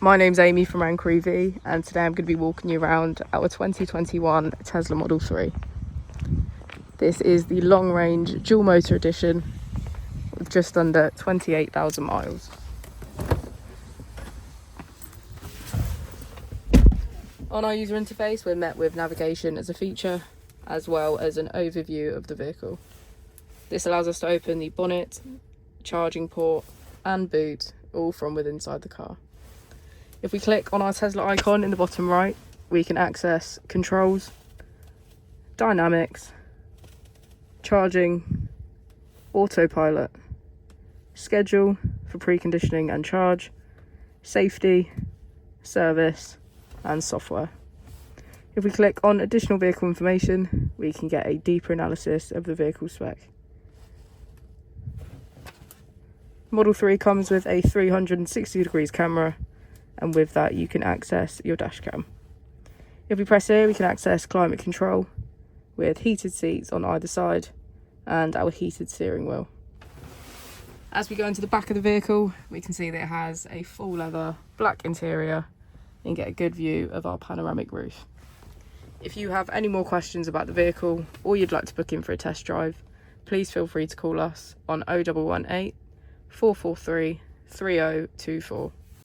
My name's Amy from Range Rover, and today I'm going to be walking you around our 2021 Tesla Model 3. This is the long range dual motor edition with just under 28,000 miles. On our user interface, we're met with navigation as a feature, as well as an overview of the vehicle. This allows us to open the bonnet, charging port and boot, all from within inside the car. If we click on our Tesla icon in the bottom right, we can access controls, dynamics, charging, autopilot, schedule for preconditioning and charge, safety, service, and software. If we click on additional vehicle information, we can get a deeper analysis of the vehicle spec. Model 3 comes with a 360 degrees camera, and with that you can access your dash cam. If we press here, we can access climate control with heated seats on either side and our heated steering wheel. As we go into the back of the vehicle, we can see that it has a full leather black interior and get a good view of our panoramic roof. If you have any more questions about the vehicle or you'd like to book in for a test drive, please feel free to call us on 0118 443 3024.